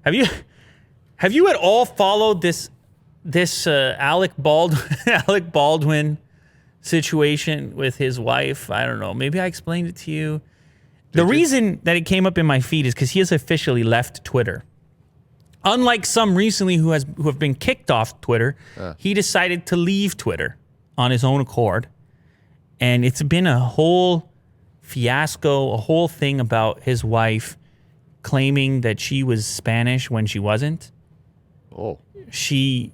Have you at all followed this Alec Baldwin situation with his wife? I don't know. Maybe I explained it to you. The reason that it came up in my feed is because he has officially left Twitter. Unlike some recently who have been kicked off Twitter, he decided to leave Twitter on his own accord. And it's been a whole fiasco, a whole thing about his wife claiming that she was Spanish when she wasn't. Oh. She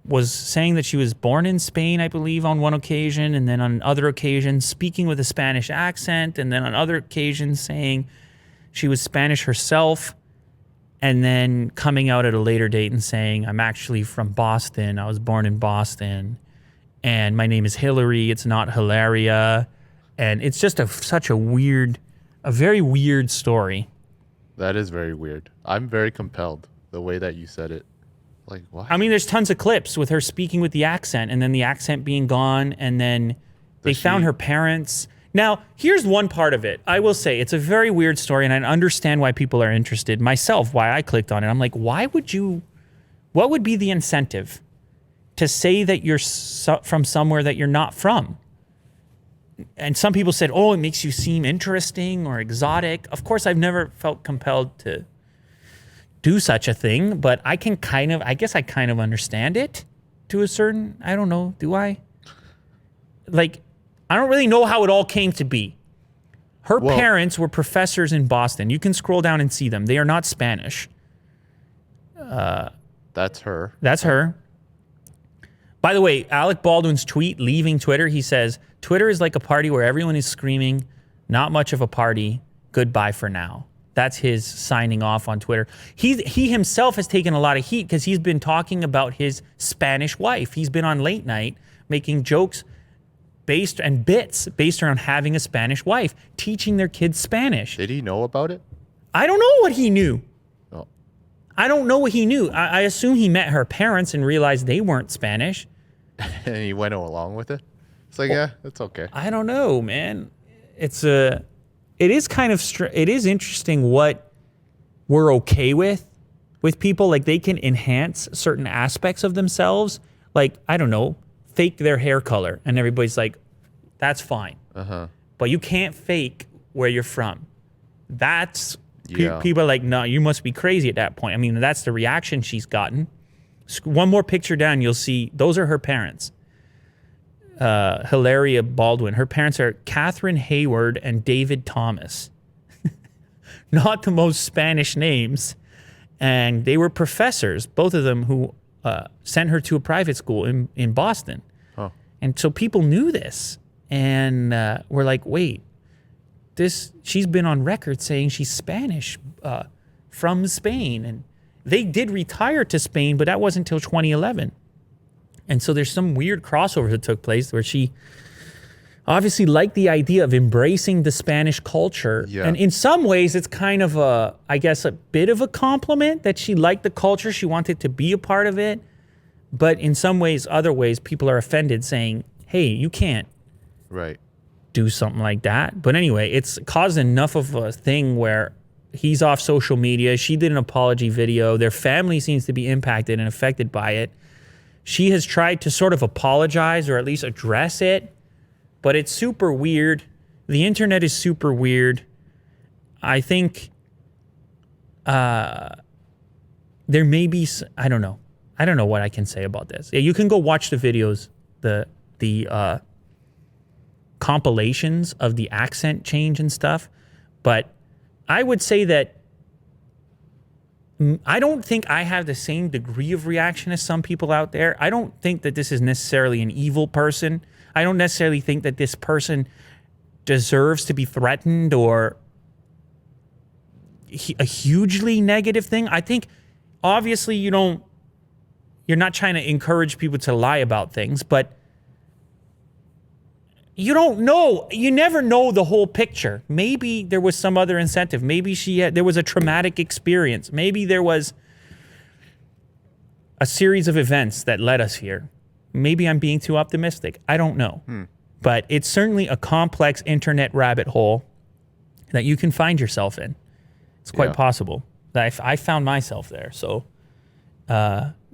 was saying that she was born in Spain, I believe, on one occasion, and then on other occasions speaking with a Spanish accent, and then on other occasions saying she was Spanish herself, and then coming out at a later date and saying, I'm actually from Boston. I was born in Boston, and my name is Hillary. It's not Hilaria. And it's just such a very weird story. That is very weird. I'm very compelled the way that you said it. Like, what? I mean, there's tons of clips with her speaking with the accent and then the accent being gone, and then they found her parents. Now, here's one part of it. I will say it's a very weird story, and I understand why people are interested. Myself, why I clicked on it. I'm like, what would be the incentive to say that you're from somewhere that you're not from? And some people said, oh, it makes you seem interesting or exotic. Of course, I've never felt compelled to do such a thing, but I guess I kind of understand it to a certain, I don't know, do I? Like, I don't really know how it all came to be. Her parents were professors in Boston. You can scroll down and see them. They are not Spanish. That's her. That's her. By the way, Alec Baldwin's tweet leaving Twitter, he says, Twitter is like a party where everyone is screaming, not much of a party, goodbye for now. That's his signing off on Twitter. He himself has taken a lot of heat because he's been talking about his Spanish wife. He's been on late night making jokes bits based around having a Spanish wife, teaching their kids Spanish. Did he know about it? I don't know what he knew. Oh. I don't know what he knew. I assume he met her parents and realized they weren't Spanish. And he went along with it? It's like, yeah, it's okay. I don't know, man. It is interesting what we're okay with people. Like, they can enhance certain aspects of themselves. Like, I don't know, fake their hair color. And everybody's like, that's fine. Uh-huh. But you can't fake where you're from. That's, yeah. People are like, no, you must be crazy at that point. I mean, that's the reaction she's gotten. One more picture down, you'll see, those are her parents. Hilaria Baldwin. Her parents are Catherine Hayward and David Thomas. Not the most Spanish names. And they were professors, both of them, who sent her to a private school in Boston. Oh. And so people knew this. And were like, wait, she's been on record saying she's Spanish from Spain. And they did retire to Spain, but that wasn't until 2011. And so there's some weird crossover that took place where she obviously liked the idea of embracing the Spanish culture. Yeah. And in some ways, it's kind of a bit of a compliment that she liked the culture. She wanted to be a part of it. But in some ways, other ways, people are offended saying, hey, you can't do something like that. But anyway, it's caused enough of a thing where he's off social media. She did an apology video. Their family seems to be impacted and affected by it. She has tried to sort of apologize or at least address it, but it's super weird. The internet is super weird. I think there may be, I don't know. I don't know what I can say about this. Yeah, you can go watch the videos, the compilations of the accent change and stuff, but I would say that I don't think I have the same degree of reaction as some people out there. I don't think that this is necessarily an evil person. I don't necessarily think that this person deserves to be threatened or a hugely negative thing. I think obviously you're not trying to encourage people to lie about things, but you don't know. You never know the whole picture. Maybe there was some other incentive. Maybe there was a traumatic experience. Maybe there was a series of events that led us here. Maybe I'm being too optimistic. I don't know. But it's certainly a complex internet rabbit hole that you can find yourself in. It's quite possible. I found myself there. So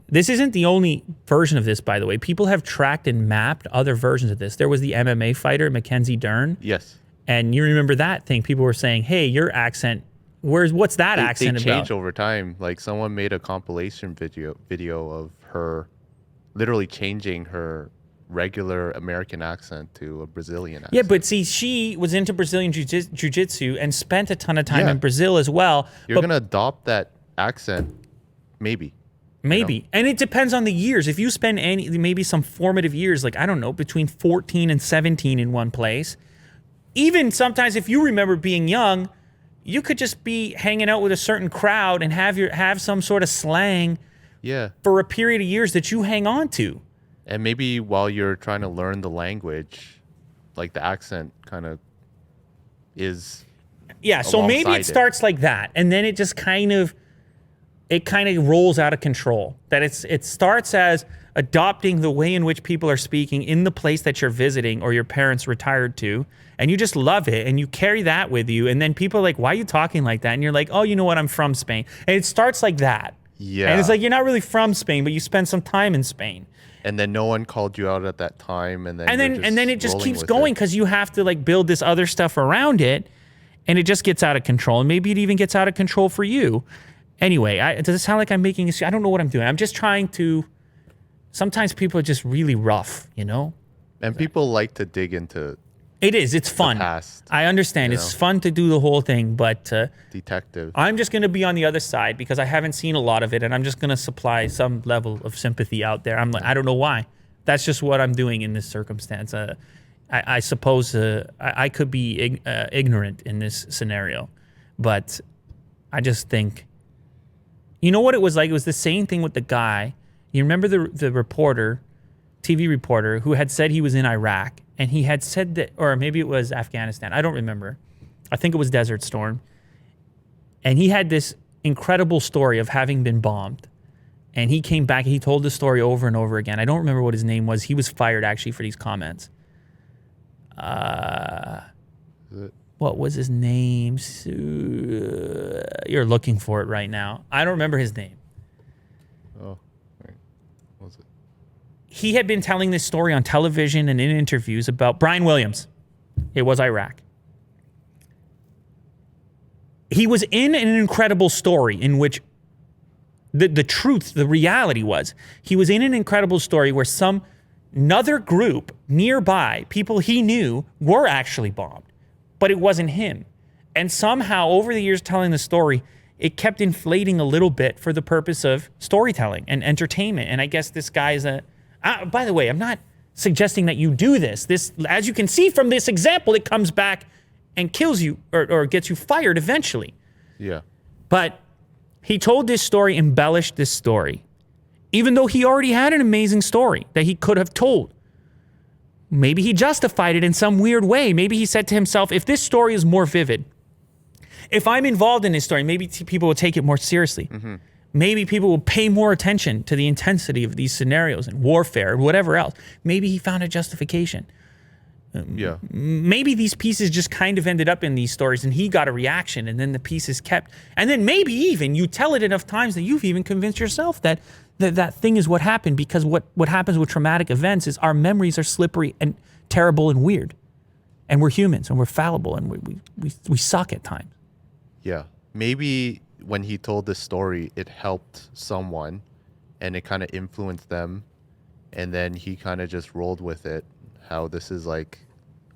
this isn't the only version of this, by the way. People have tracked and mapped other versions of this. There was the MMA fighter, Mackenzie Dern. Yes. And you remember that thing. People were saying, hey, your accent, what's that accent they about? change over time. Like someone made a compilation video of her literally changing her regular American accent to a Brazilian accent. Yeah, but see, she was into Brazilian jiu-jitsu and spent a ton of time in Brazil as well. You're going to adopt that accent, maybe. Maybe. You know? And it depends on the years. If you spend maybe some formative years, like, I don't know, between 14 and 17 in one place, even sometimes if you remember being young, you could just be hanging out with a certain crowd and have some sort of slang for a period of years that you hang on to. And maybe while you're trying to learn the language, like the accent kind of is so maybe it starts like that, and then it just kind of rolls out of control. That it starts as adopting the way in which people are speaking in the place that you're visiting or your parents retired to, and you just love it, and you carry that with you, and then people are like, why are you talking like that? And you're like, oh, you know what, I'm from Spain. And it starts like that. Yeah. And it's like, you're not really from Spain, but you spend some time in Spain. And then no one called you out at that time, and then it just keeps going because you have to like build this other stuff around it, and it just gets out of control. And maybe it even gets out of control for you. Anyway, does it sound like I'm making I don't know what I'm doing. I'm just trying to. Sometimes people are just really rough, you know. And people like to dig into. It's fun. Past, I understand. It's fun to do the whole thing, but detective. I'm just going to be on the other side because I haven't seen a lot of it, and I'm just going to supply some level of sympathy out there. I'm like, I don't know why. That's just what I'm doing in this circumstance. I suppose I could be ignorant in this scenario, but I just think, you know what it was like? It was the same thing with the guy. You remember the reporter, TV reporter, who had said he was in Iraq, and he had said that, or maybe it was Afghanistan. I don't remember. I think it was Desert Storm. And he had this incredible story of having been bombed. And he came back and he told the story over and over again. I don't remember what his name was. He was fired actually for these comments. What was his name? You're looking for it right now. I don't remember his name. Oh, right. What was it? He had been telling this story on television and in interviews about Brian Williams. It was Iraq. He was in an incredible story in which the truth, the reality was, he was in an incredible story where another group nearby, people he knew, were actually bombed, but it wasn't him. And somehow, over the years telling the story, it kept inflating a little bit for the purpose of storytelling and entertainment. And I guess this guy is by the way, I'm not suggesting that you do this. This, as you can see from this example, it comes back and kills you or gets you fired eventually. Yeah. But he told this story, embellished this story, even though he already had an amazing story that he could have told. Maybe he justified it in some weird way. Maybe he said to himself, if this story is more vivid, if I'm involved in this story, maybe people will take it more seriously. Mm-hmm. Maybe people will pay more attention to the intensity of these scenarios and warfare and whatever else. Maybe he found a justification. Maybe these pieces just kind of ended up in these stories and he got a reaction and then the pieces kept. And then maybe even you tell it enough times that you've even convinced yourself that that thing is what happened, because what happens with traumatic events is our memories are slippery and terrible and weird. And we're humans and we're fallible and we suck at times. Yeah. Maybe when he told this story, it helped someone and it kind of influenced them. And then he kind of just rolled with it. How this is like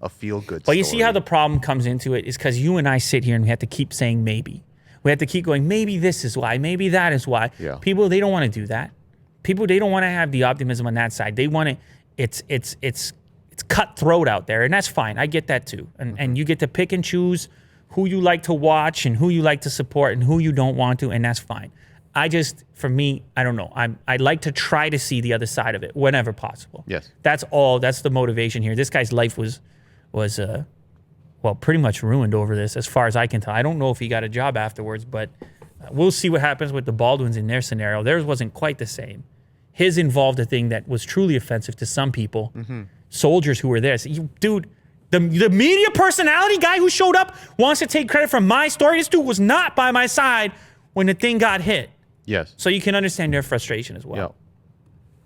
a feel-good story. Well, you see how the problem comes into it is because you and I sit here and we have to keep saying maybe. We have to keep going, maybe this is why, maybe that is why. Yeah. People, they don't want to do that. People, they don't want to have the optimism on that side. They want to, it's cutthroat out there, and that's fine. I get that too. And you get to pick and choose who you like to watch and who you like to support and who you don't want to, and that's fine. For me, I don't know. I like to try to see the other side of it whenever possible. Yes. That's all. That's the motivation here. This guy's life was pretty much ruined over this, as far as I can tell. I don't know if he got a job afterwards, but we'll see what happens with the Baldwins in their scenario. Theirs wasn't quite the same. His involved a thing that was truly offensive to some people, soldiers who were there. So dude, the media personality guy who showed up wants to take credit for my story. This dude was not by my side when the thing got hit. Yes. So you can understand their frustration as well. Yeah.